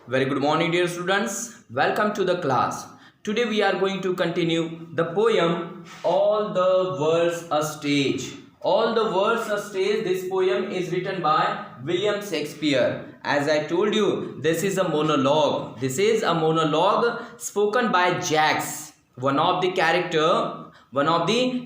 Very good morning, dear students. Welcome to the class. Today we are going to continue the poem All the World's a Stage. All the World's a Stage. This poem is written by William Shakespeare. As I told you, this is a monologue. This is a monologue spoken by Jacks, one of the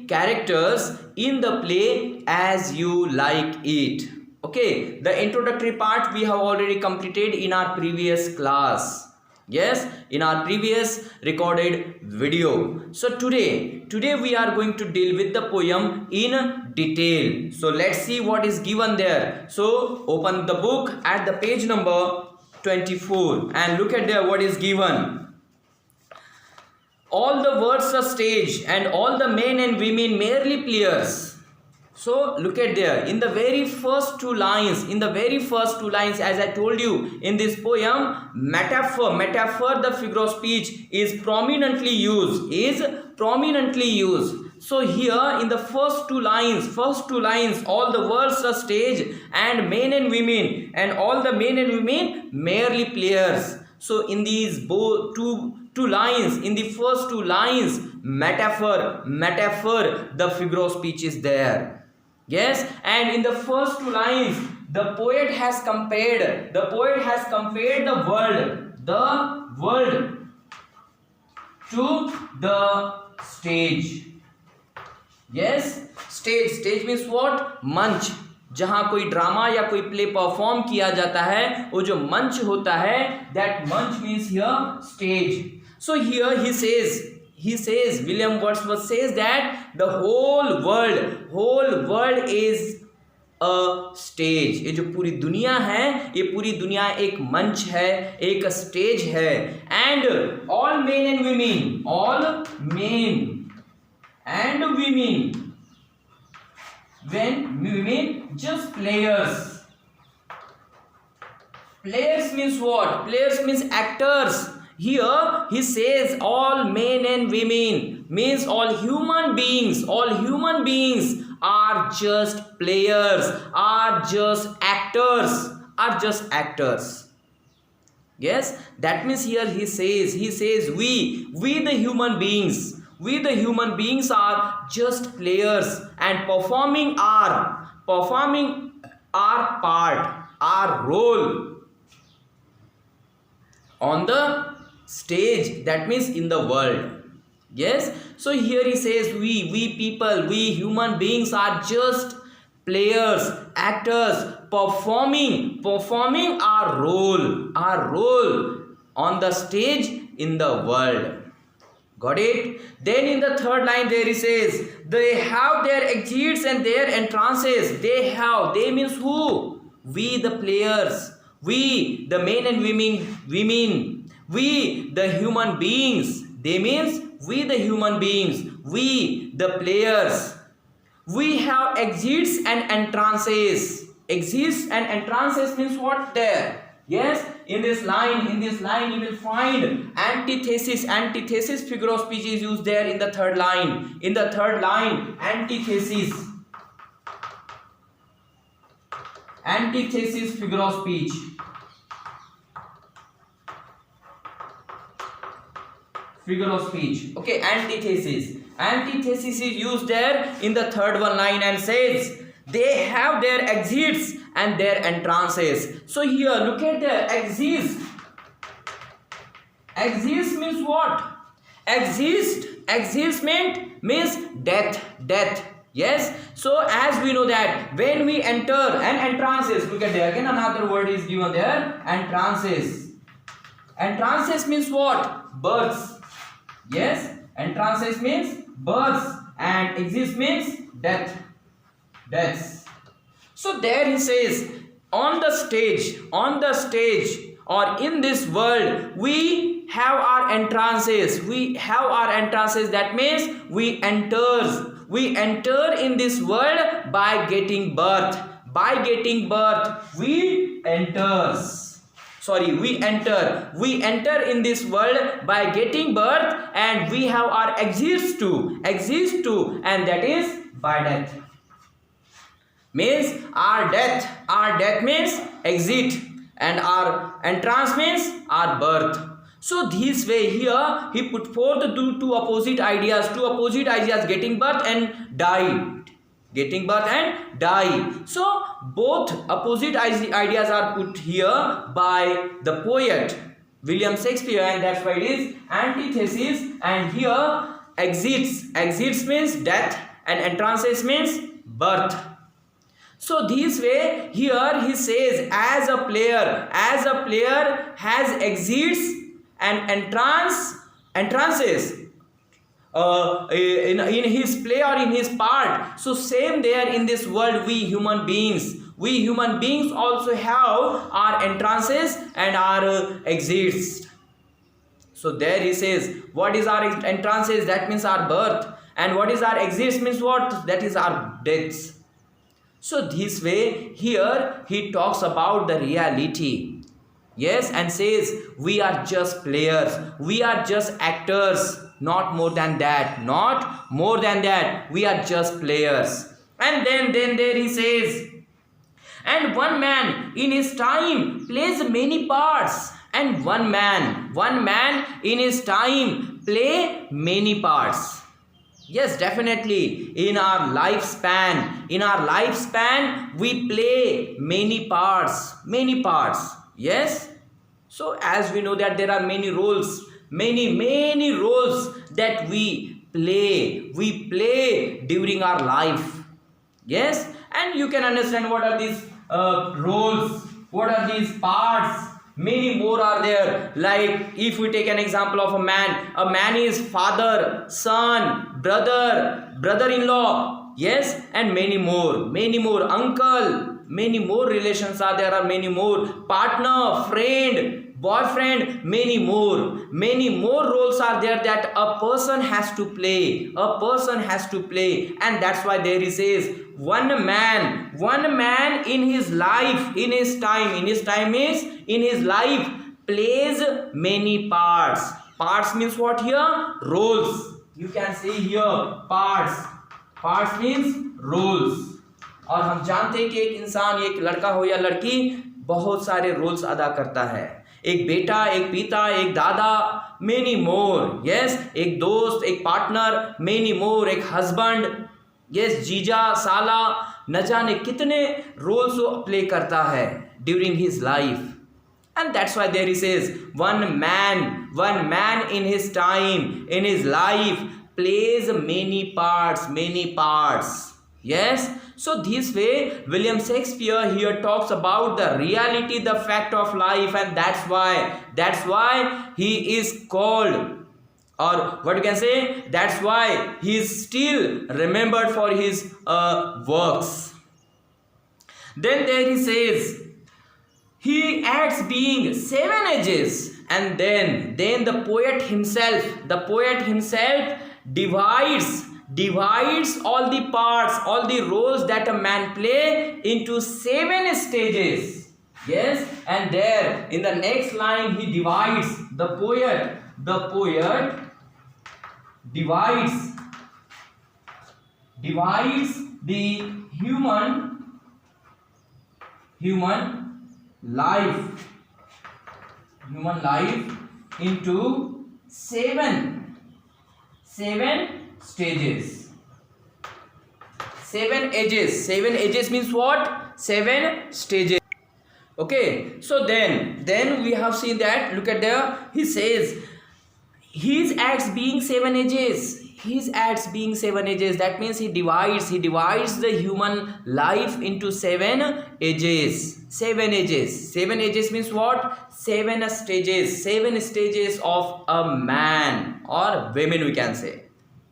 characters in the play As You Like It. Okay, the introductory part we have already completed in our previous class. Yes, in our previous recorded video. So today we are going to deal with the poem in detail. So let's see what is given there. So open the book at the page number 24 and look at there what is given. All the words are stage and all the men and women merely players. So look at there in the very first two lines, as I told you in this poem, metaphor, the figure of speech is prominently used. So here in the first two lines, all the words are stage and men and women, and all the men and women merely players. So in these two lines, in the first two lines, metaphor, the figure of speech is there. Yes, and in the first two lines, the poet has compared the world to the stage. Yes, stage means what? मंच. जहाँ कोई drama या कोई play perform किया जाता है, वो जो मंच होता है, that मंच means here stage. So here he says William Wordsworth says that the whole world is a stage. ये जो पूरी दुनिया है, ये पूरी दुनिया एक मंच है, एक स्टेज है. And all men and women just players. Players means what? Players means actors. Here he says all men and women means all human beings are just players, are just actors. Yes, that means here he says we the human beings are just players and performing our part, our role on the stage, that means in the world. Yes, so here he says we human beings are just players, actors, performing our role on the stage in the world. Got it? Then in the third line there he says they have their exits and their entrances. They means who? We the players, we the men and women, we the human beings. They means we the human beings, we the players. We have exits and entrances. Exits and entrances means what there? Yes, in this line you will find antithesis figure of speech is used there in the third line. In the third line, antithesis figure of speech. Okay, antithesis is used there in the third one line and says they have their exits and their entrances. So here look at the exist means what? Exist means death. Yes, so as we know that when we enter, and entrances, look at there again another word is given there, entrances means what? Births. Yes, entrances means births and exist means deaths. So there he says on the stage or in this world we have our entrances. That means we enter in this world by getting birth. We enter in this world by getting birth, and we have our exist to, and that is by death. Means our death means exit, and our entrance means our birth. So this way here he put forth two opposite ideas, getting birth and die, getting birth and die. So both opposite ideas are put here by the poet William Shakespeare, and that's why it is antithesis. And here exits means death and entrances means birth. So this way here he says, as a player has exits and entrances in his play or in his part. So same there in this world, we human beings also have our entrances and our exits. So there he says, what is our entrances? That means our birth. And what is our exits means what? That is our deaths. So this way here he talks about the reality. Yes, and says we are just players, we are just actors, not more than that, we are just players. And then there he says, and one man in his time plays many parts, and one man in his time play many parts. Yes, definitely in our lifespan we play many parts. Yes, so as we know that there are many roles that we play during our life. Yes, and you can understand what are these roles, what are these parts. Many more are there. Like if we take an example of a man is father, son, brother-in-law, yes, and many more, uncle, many more relations are there, many more, partner, friend, boyfriend, many more roles are there that a person has to play, and that's why there he says, one man in his life, in his time means in his life, plays many parts. Means what here? Roles. You can see here parts means roles. और हम जानते हैं कि एक इंसान, एक लड़का हो या लड़की, बहुत सारे रोल्स अदा करता है. एक बेटा, एक पिता, एक दादा, many more. Yes, एक दोस्त, एक पार्टनर, many more, एक हस्बैंड, yes, जीजा, साला, न जाने कितने रोल्स वो प्ले करता है during his life. And that's why there he says, one man in his time, in his life, plays many parts. Yes, so this way William Shakespeare here talks about the reality, the fact of life, and that's why he is called, or what you can say, that's why he is still remembered for his works. Then there he says, he acts being 7 ages, and then the poet himself divides all the parts, all the roles that a man play into 7 stages. Yes, and there in the next line he divides, the poet divides the human life into 7 stages. 7 ages means what? 7 stages. Okay, so then we have seen that, look at there, he says his acts being 7 ages. That means he divides the human life into 7 ages. 7 ages means what? 7 stages of a man or women, we can say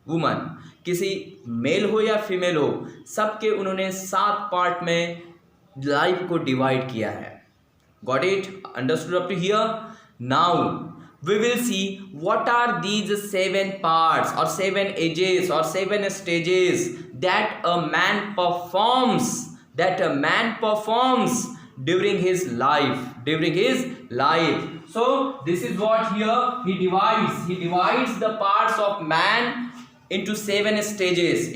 woman. किसी mail हो या female हो, सबके उन्होंने 7 part में life को divide किया है. Got it? Understood up to here? Now we will see what are these 7 parts or 7 ages or 7 stages that a man performs during his life. So this is what here he divides the parts of man into 7 stages.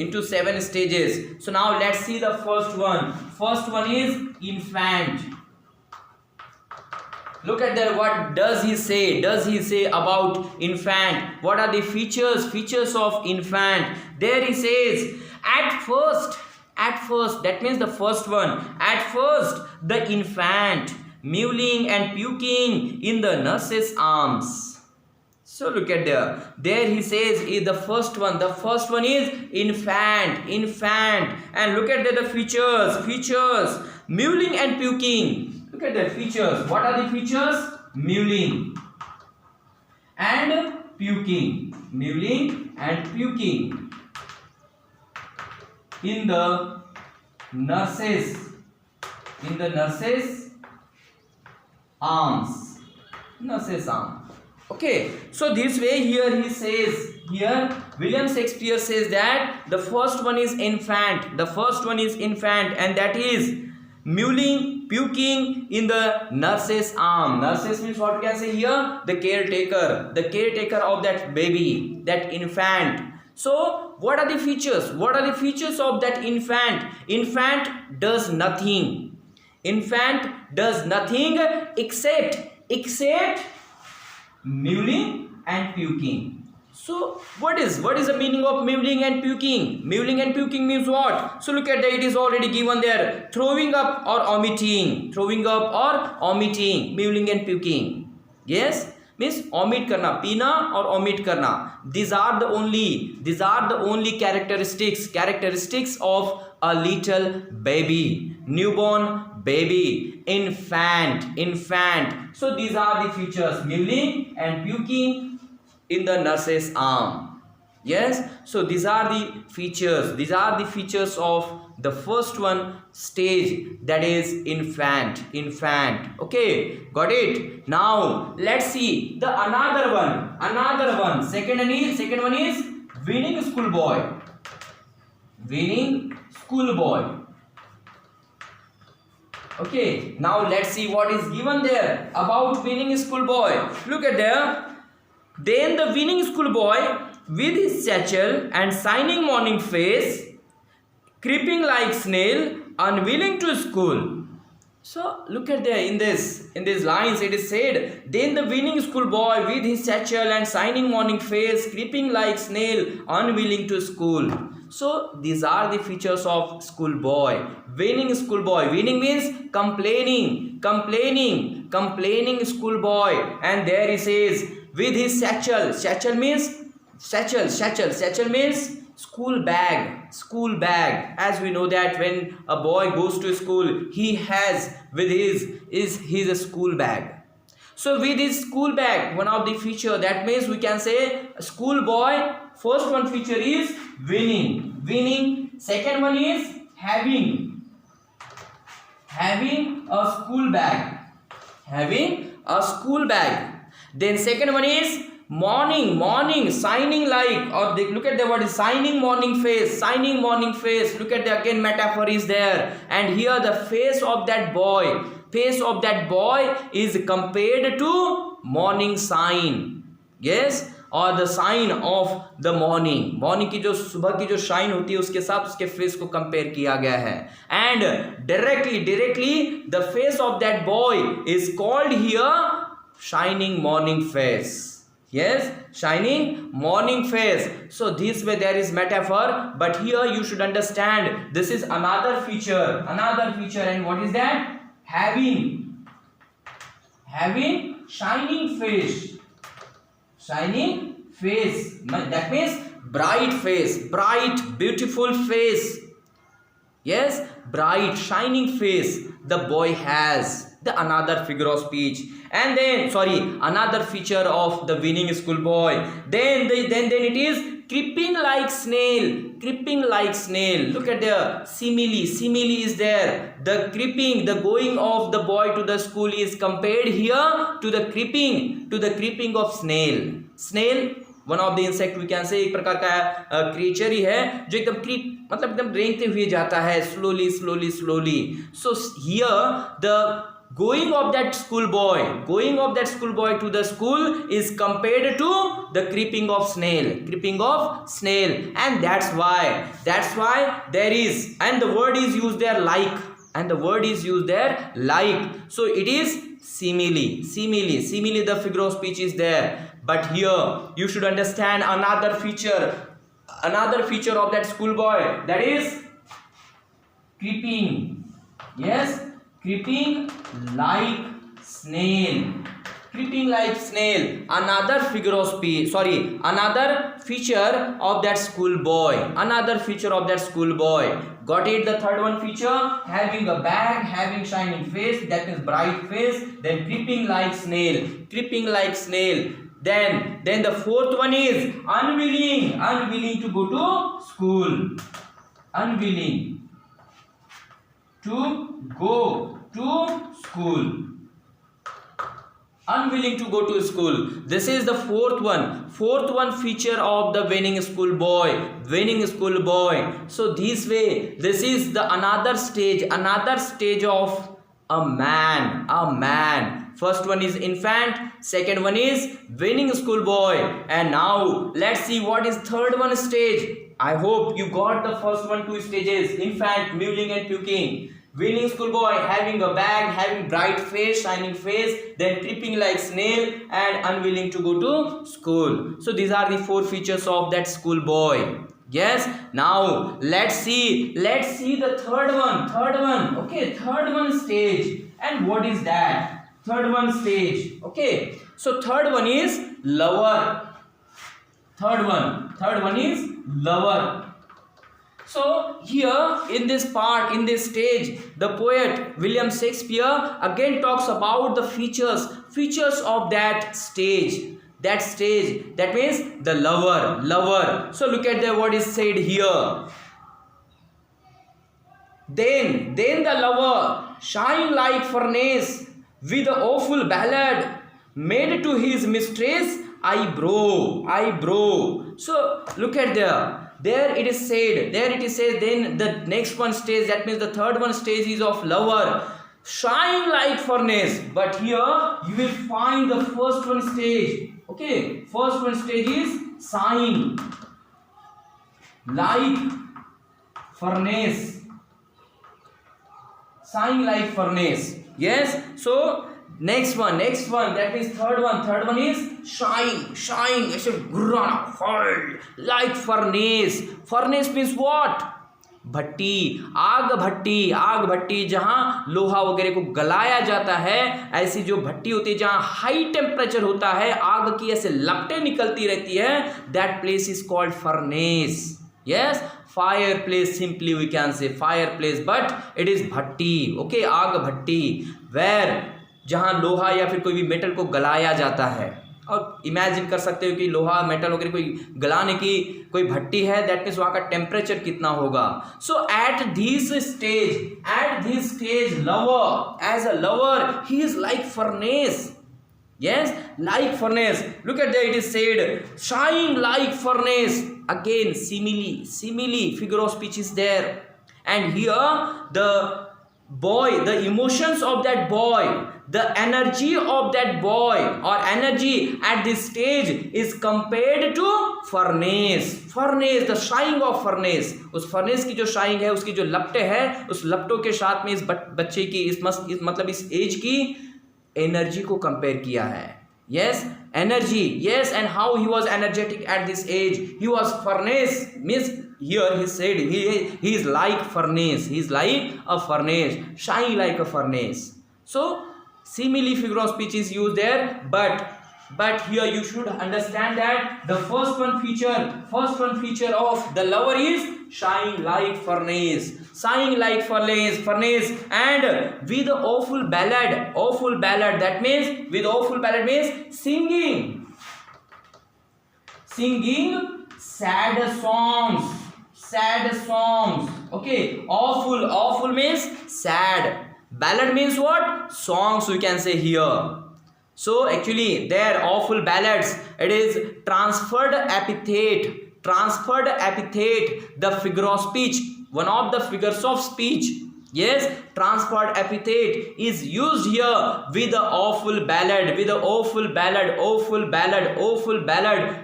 So now let's see the first one. First one is infant. Look at there, what does he say? Does he say about infant? What are the features of infant? There he says, at first, that means the first one, at first the infant mewling and puking in the nurse's arms. So look at there he says the first one is infant, and look at the features, mewling and puking. Look at the features. What are the features? Mewling and puking, in the nurse's arms. Okay, so this way here he says, William Shakespeare says that the first one is infant, and that is mewling, puking in the nurse's arm. Nurses means what we can say here? The caretaker of that baby, that infant. So what are the features? Of that infant? Infant does nothing except mewling and puking. So what is the meaning of mewling and puking? Mewling and puking means what? So look at that, it is already given there. Throwing up or omitting. Mewling and puking. Yes, means omit karna, pina or omit karna. These are the only characteristics of a little baby, newborn baby, infant. So these are the features, mewling and puking in the nurse's arm. Yes, so these are the features of the first one stage, that is infant. Okay, got it. Now let's see the another one. Second one is winning schoolboy. Okay, now let's see what is given there about winning schoolboy. Look at there. Then the winning schoolboy, with his satchel and shining morning face, creeping like snail, unwilling to school. So look at there, in these lines it is said, then the winning schoolboy with his satchel and shining morning face, creeping like snail, unwilling to school. So these are the features of schoolboy. Winning schoolboy. Winning means complaining schoolboy. And there he says, with his satchel. Satchel means school bag. As we know that when a boy goes to school, he has with his school bag. So with his school bag, one of the feature, that means we can say schoolboy. First one feature is winning. Second one is having a school bag. Then second one is morning, shining like, or look at the word is shining morning face. Look at the again metaphor is there, and here the face of that boy is compared to morning sign. Yes, और the sign of the morning की जो सुबह की जो shine होती है उसके साथ उसके फेस को कंपेयर किया गया है. And directly the face of that boy is called here shining morning face. Yes, shining morning face. So this way there is metaphor, but here you should understand this is another feature, and what is that? Having shining face. That means bright face, bright, beautiful face. Yes, bright, shining face the boy has. The another figure of speech, and then another feature of the winning schoolboy. Then it is creeping like snail. Look at the simile is there. The creeping, the going of the boy to the school is compared here to the creeping of snail. One of the insect we can say एक प्रकार का creature ही है जो एकदम creep मतलब एकदम रेंगते हुए जाता है slowly. So here the going of that schoolboy to the school is compared to the creeping of snail, and that's why there is, and the word is used there like, so it is Simile, the figure of speech is there. But here you should understand another feature of that schoolboy, that is creeping. Yes, creeping like snail. Creeping like snail. Another feature of that schoolboy. Got it? The third one feature, having a bag, having shining face, that is bright face. Then creeping like snail. Then the fourth one is unwilling to go to school. Unwilling to go to school. This is the fourth one feature of the winning schoolboy. So this way, this is the another stage of a man. First one is infant, second one is winning schoolboy, and now let's see what is third one stage. I hope you got the first one, two stages: infant, mewling and puking. Winning schoolboy, having a bag, having bright face, shining face, then creeping like snail, and unwilling to go to school. So these are the four features of that schoolboy. Yes, now let's see the third one. Okay, third one stage. And what is that? Third one stage. Okay, so third one is lover. Third one is lover. So here in this stage, the poet William Shakespeare again talks about the features of that stage. That means the lover. So look at what is said here. Then the lover, shine like furnace, with a awful ballad, made to his mistress eyebrow. So look at there it is said, then the next one stage, that means the third one stage is of lover, shine like furnace. But here you will find the first one stage. Okay, first one stage is shine like furnace. Yes, so next one, that means third one is shine, ऐसे गुर्राना, like furnace. Furnace means what? भट्टी, आग भट्टी, जहाँ लोहा वगैरह को गलाया जाता है, ऐसी जो भट्टी होती है जहाँ हाई टेम्परेचर होता है, आग की ऐसे लपटें निकलती रहती है, that place is called furnace. Yes, fireplace, simply we can say fireplace, but it is Bhatti. Okay, आग भट्टी, where जहाँ लोहा या फिर कोई भी मेटल को गलाया जाता है. और इमेजिन कर सकते हो कि लोहा मेटल वगैरह कोई गलाने की कोई भट्टी है, दैट मीन्स वहाँ का टेम्परेचर कितना होगा. So at this stage lover, as a lover, he is like furnace. Yes, like furnace. Look at there, it is said, shine like furnace. Again, simile, figure of speech is there. And here, the boy, the emotions of that boy, the energy of that boy or energy at this stage is compared to furnace. Furnace, the shining of furnace. उस furnace की जो shining है, उसकी जो लपटे है, उस लपटों के साथ में इस बच्चे की मतलब इस एज की एनर्जी को कंपेयर किया है. Yes, energy. Yes, and how he was energetic at this age. He was furnace. Means here he said he is like furnace. He is like a furnace, shine like a furnace. So simile figure of speech is used there, but here you should understand that the first one feature of the lover is shine like furnace. Shine like furnace, and with awful ballad. That means with awful ballad means singing sad songs. Okay, awful means sad. Ballad means what? Songs, we can say here. So actually their awful ballads, it is transferred epithet, the figure of speech, one of the figures of speech. Yes, transferred epithet is used here with the awful ballad, awful ballad.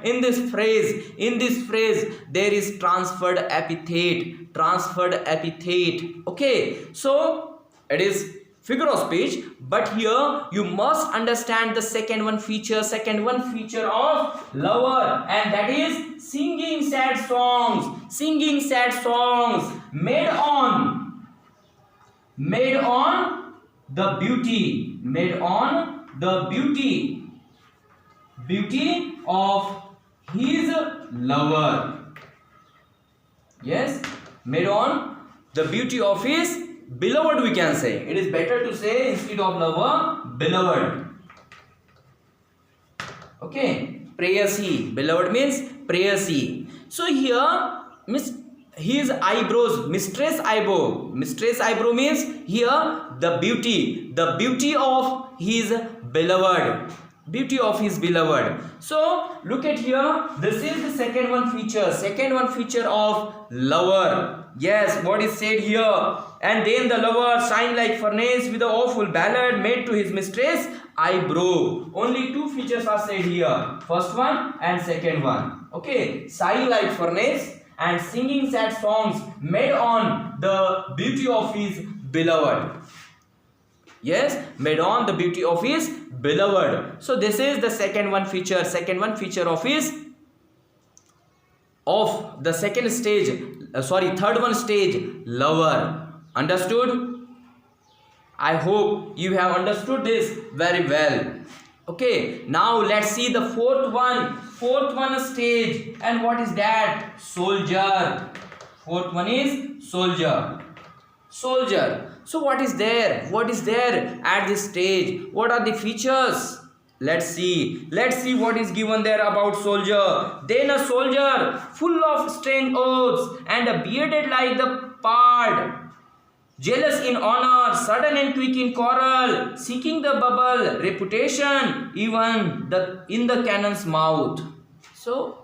In this phrase there is transferred epithet. Okay, so it is figure of speech, but here you must understand the second one feature of lover, and that is singing sad songs made on the beauty of his lover. Yes, made on the beauty of his beloved, we can say. It is better to say, instead of lover, beloved. Okay, prayasi, beloved means prayasi. So here his eyebrows, mistress eyebrow means here the beauty of his beloved, So look at here, this is the second one feature of lover. Yes, what is said here? And then the lover signed like furnace with an awful ballad made to his mistress eyebrow. Only two features are said here, first one and second one. Okay, sign like furnace and singing sad songs made on the beauty of his beloved. Yes, made on the beauty of his beloved. So this is the second one feature of the second stage, third one stage, lover. Understood? I hope you have understood this very well. Okay, now let's see the fourth one stage, and what is that? Soldier. Fourth one is soldier. So what is there at this stage? What are the features? Let's see what is given there about soldier. Then a soldier full of strange oaths and bearded like the pard, jealous in honor, sudden and quick in quarrel, seeking the bubble, reputation, even in the cannon's mouth. So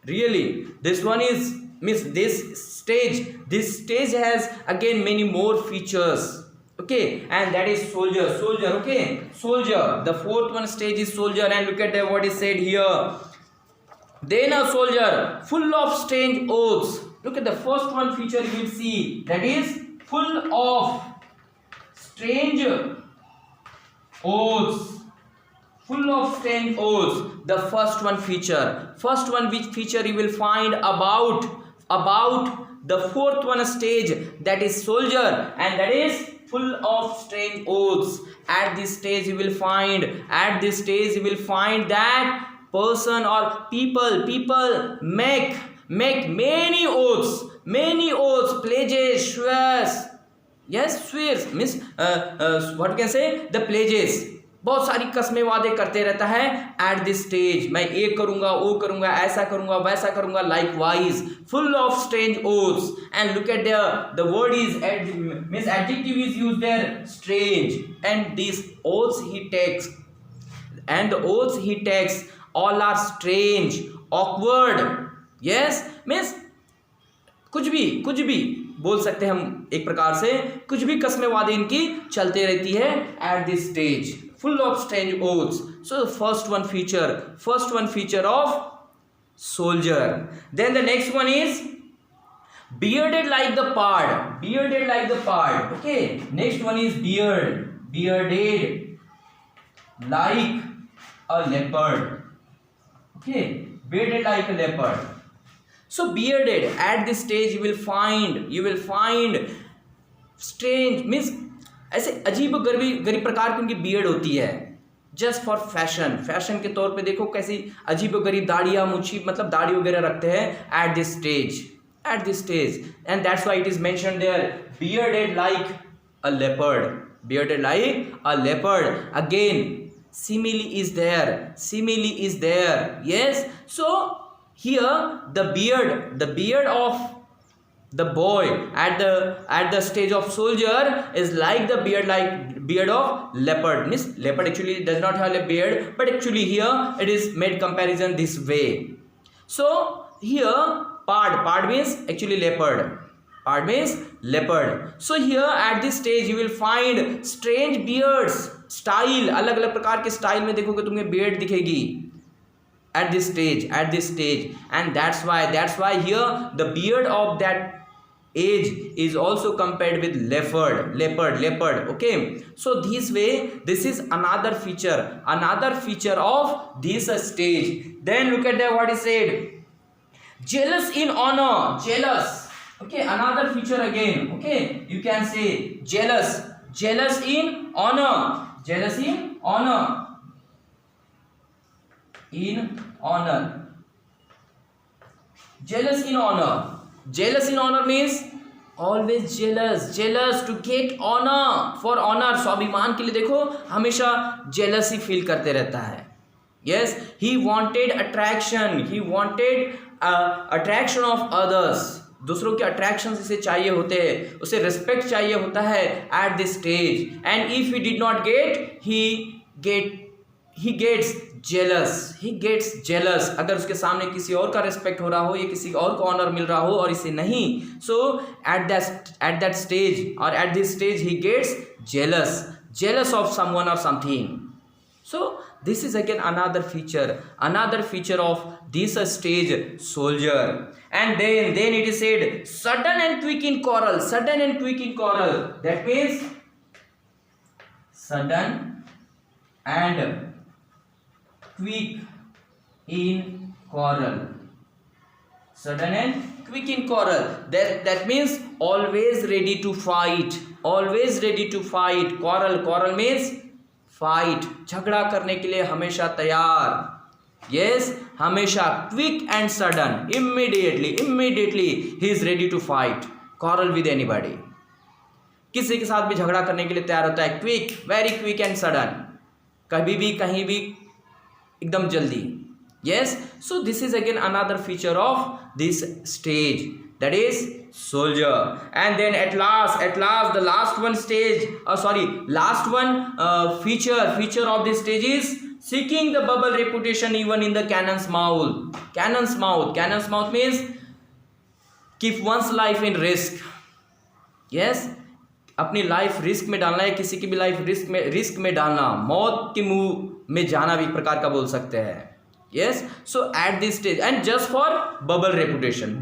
really, this one is this stage has again many more features. Okay, and that is soldier. Okay, soldier, the fourth one stage is soldier, and look at what is said here. Then a soldier full of strange oaths. Look at the first one feature you will see, that is full of strange oaths. The first one feature you will find about the fourth one stage, that is soldier, and that is full of strange oaths. At this stage you will find that person or people make many oaths, pledges, swears. Yes, swears means what you can say, the pledges. बहुत सारी कस्में वादे करते रहता है eight this stage. मैं ये करूंगा, वो करूंगा, ऐसा करूंगा, वैसा करूंगा, likewise full of strange oaths. And look at the word is means adjective is used there, strange, and these oaths he takes, all are strange, awkward. Yes, means कुछ भी बोल सकते हैं हम, एक प्रकार से कुछ भी कस्में वादे इनकी चलते रहती है eight this stage, full of strange oaths. So the first one feature of soldier. Then the next one is bearded like the pard. Okay, next one is bearded like a leopard. Okay, bearded like a leopard. So bearded, at this stage you will find strange means ऐसे अजीब गरीब प्रकार की उनकी beard होती है, just for fashion के तौर पे. देखो कैसी अजीब गरीब दाढ़ियाँ, मुछी, मतलब दाढ़ी वगैरह रखते हैं at this stage, and that's why it is mentioned there bearded like a leopard. Again simile is there. Yes, so here the beard of the boy at the stage of soldier is like the beard of leopard. Means leopard actually does not have a beard, but actually here it is made comparison this way. So here pard means actually leopard. So here at this stage you will find strange beards, style, अलग अलग प्रकार के style में देखोगे तुम्हें beard दिखेगी at this stage, and that's why here the beard of that age is also compared with leopard. Okay, so this way, this is another feature of this stage. Then look at that, what is said, jealous in honor, jealous. Okay, another feature again. Okay, you can say jealous in honor, jealous in honor means always jealous to get honor, for honor, स्वाभिमान के लिए देखो हमेशा jealousy feel करते रहता है. Yes, he wanted attraction of others. दूसरों के अट्रैक्शन इसे चाहिए होते हैं, उसे रिस्पेक्ट चाहिए होता है eight this stage. And if he did not gate, he gets jealous. अगर उसके सामने किसी और का रिस्पेक्ट हो रहा हो या किसी और को ऑनर मिल रहा हो और इसे नहीं, सो एट दैट स्टेज और eight this stage he gets jealous of someone or something. So this is again another feature of this stage soldier. And then it is said sudden and quick in quarrel. That means sudden and quick in quarrel. That means always ready to fight. Quarrel means fight, झगड़ा करने के लिए हमेशा तैयार. Yes, हमेशा quick and sudden, immediately ही is ready to fight, quarrel with anybody. किसी के साथ भी झगड़ा करने के लिए तैयार होता है. Quick, very quick and sudden, कभी भी कहीं भी एकदम जल्दी. Yes, so this is again another feature of this stage, that is soldier. And then at last the last one feature of this stage is seeking the bubble reputation even in the cannon's mouth means keep one's life in risk. Yes, अपनी life risk में डालना है, किसी की भी life risk में डालना, मौत के मुंह में जाना भी एक प्रकार का बोल सकते हैं. Yes, so at this stage and just for bubble reputation,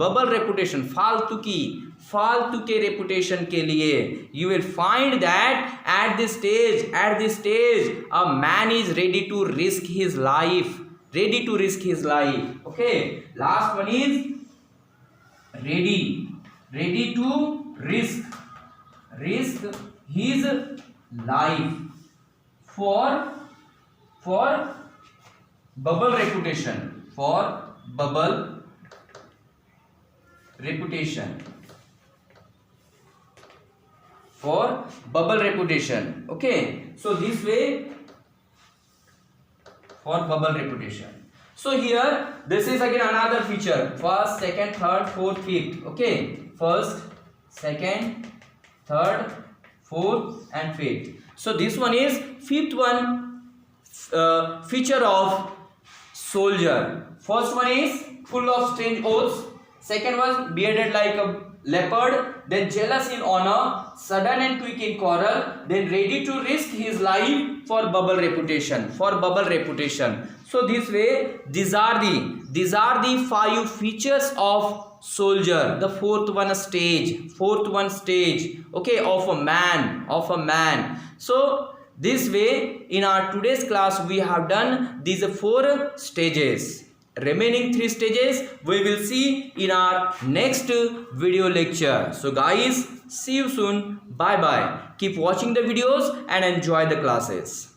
फालतू के रेपुटेशन के लिए, you will find that at this stage a man is ready to risk his life. Okay, last one is ready to risk his life for bubble reputation. Okay, so this way for bubble reputation. So here this is again another feature, first, second, third, fourth, fifth. Okay, first, second, third, fourth and fifth. So this one is fifth one, feature of soldier. First one is full of strange oaths, second one bearded like a leopard, then jealous in honor, sudden and quick in quarrel, then ready to risk his life for bubble reputation. So this way, these are the 5 features of soldier, the fourth one stage, okay, of a man. So this way, in our today's class, we have done these 4 stages. Remaining 3 stages we will see in our next video lecture. So guys, see you soon. Bye bye. Keep watching the videos and enjoy the classes.